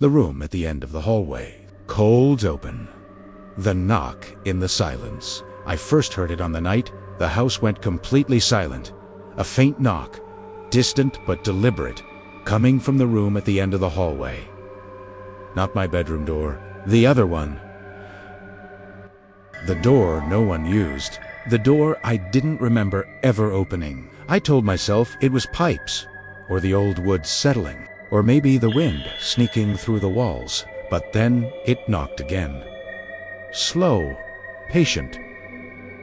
The room at the end of the hallway. Cold open. The knock in the silence. I first heard it on the night the house went completely silent. A faint knock, distant but deliberate, coming from the room at the end of the hallway. Not my bedroom door, the other one. The door no one used. The door I didn't remember ever opening. I told myself it was pipes, or the old wood settling, or maybe the wind sneaking through the walls. But then it knocked again. Slow, patient,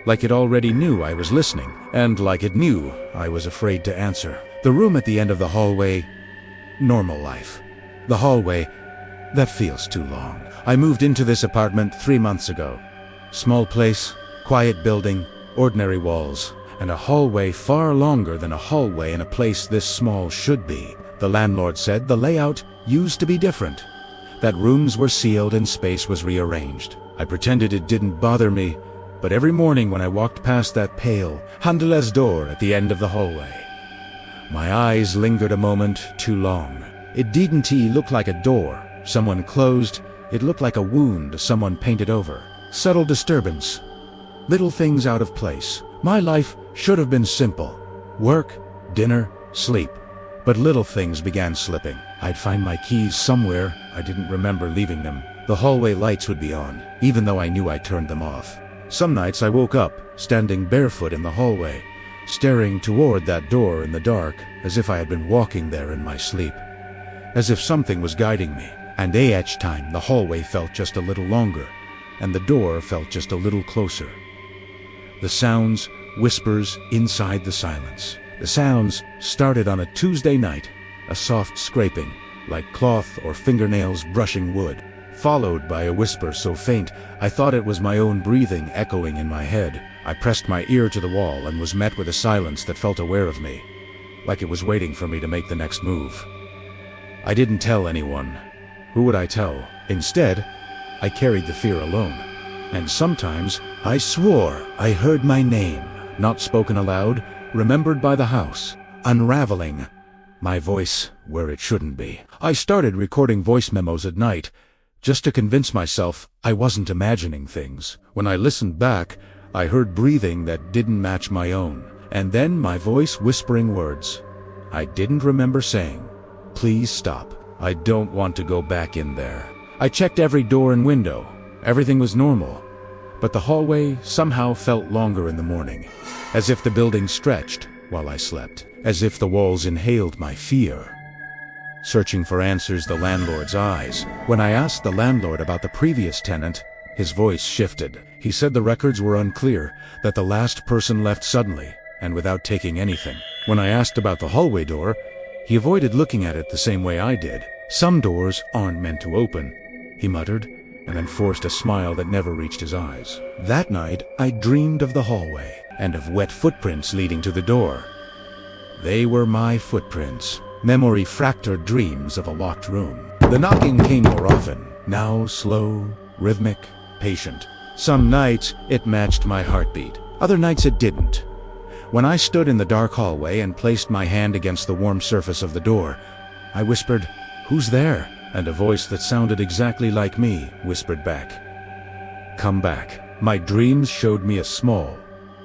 like it already knew I was listening, and like it knew I was afraid to answer. The room at the end of the hallway, normal life. The hallway, that feels too long. I moved into this apartment 3 months ago. Small place, quiet building, ordinary walls, and a hallway far longer than a hallway in a place this small should be. The landlord said the layout used to be different, that rooms were sealed and space was rearranged. I pretended it didn't bother me, but every morning when I walked past that pale, handleless door at the end of the hallway, my eyes lingered a moment too long. It didn't look like a door someone closed, it looked like a wound someone painted over. Subtle disturbance, little things out of place. My life should have been simple. Work, dinner, sleep. But little things began slipping. I'd find my keys somewhere, I didn't remember leaving them. The hallway lights would be on, even though I knew I turned them off. Some nights I woke up, standing barefoot in the hallway, staring toward that door in the dark, as if I had been walking there in my sleep. As if something was guiding me. And each time the hallway felt just a little longer, and the door felt just a little closer. The sounds, whispers inside the silence. The sounds started on a Tuesday night, a soft scraping, like cloth or fingernails brushing wood, followed by a whisper so faint I thought it was my own breathing echoing in my head. I pressed my ear to the wall and was met with a silence that felt aware of me, like it was waiting for me to make the next move. I didn't tell anyone. Who would I tell? Instead, I carried the fear alone. And sometimes I swore I heard my name, not spoken aloud, remembered by the house, unraveling, my voice where it shouldn't be. I started recording voice memos at night, just to convince myself I wasn't imagining things. When I listened back, I heard breathing that didn't match my own, and then my voice whispering words I didn't remember saying. Please stop. I don't want to go back in there. I checked every door and window. Everything was normal. But the hallway somehow felt longer in the morning, as if the building stretched while I slept, as if the walls inhaled my fear. Searching for answers, the landlord's eyes. When I asked the landlord about the previous tenant, his voice shifted. He said the records were unclear, that the last person left suddenly, and without taking anything. When I asked about the hallway door, he avoided looking at it the same way I did. Some doors aren't meant to open, he muttered, and then forced a smile that never reached his eyes. That night, I dreamed of the hallway, and of wet footprints leading to the door. They were my footprints, memory-fractured dreams of a locked room. The knocking came more often, now slow, rhythmic, patient. Some nights, it matched my heartbeat. Other nights it didn't. When I stood in the dark hallway and placed my hand against the warm surface of the door, I whispered, "Who's there?" And a voice that sounded exactly like me whispered back, "Come back." My dreams showed me a small,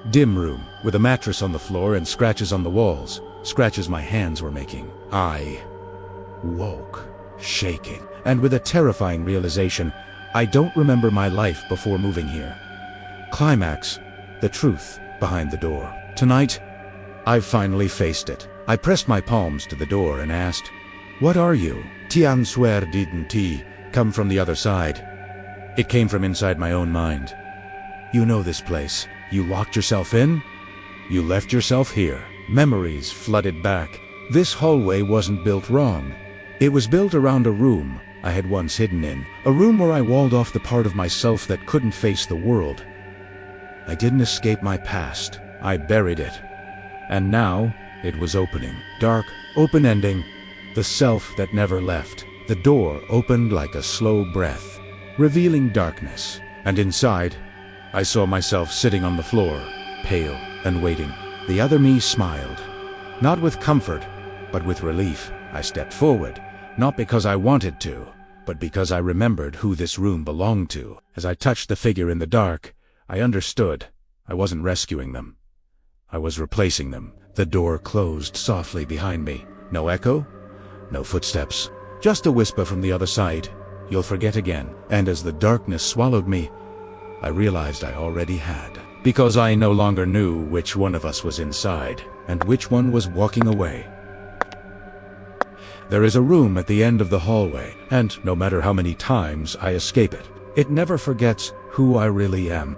dim room with a mattress on the floor and scratches on the walls, scratches my hands were making. I woke, shaking, and with a terrifying realization, I don't remember my life before moving here. Climax, the truth behind the door. Tonight, I've finally faced it. I pressed my palms to the door and asked, "What are you?" Tian swear didn't tea come from the other side. It came from inside my own mind. "You know this place. You locked yourself in? You left yourself here." Memories flooded back. This hallway wasn't built wrong. It was built around a room I had once hidden in. A room where I walled off the part of myself that couldn't face the world. I didn't escape my past. I buried it. And now, it was opening. Dark, open-ending. The self that never left. The door opened like a slow breath, revealing darkness. And inside, I saw myself sitting on the floor, pale and waiting. The other me smiled. Not with comfort, but with relief. I stepped forward, not because I wanted to, but because I remembered who this room belonged to. As I touched the figure in the dark, I understood. I wasn't rescuing them. I was replacing them. The door closed softly behind me. No echo, no footsteps. Just a whisper from the other side. "You'll forget again." And as the darkness swallowed me, I realized I already had. Because I no longer knew which one of us was inside, and which one was walking away. There is a room at the end of the hallway, and no matter how many times I escape it, it never forgets who I really am.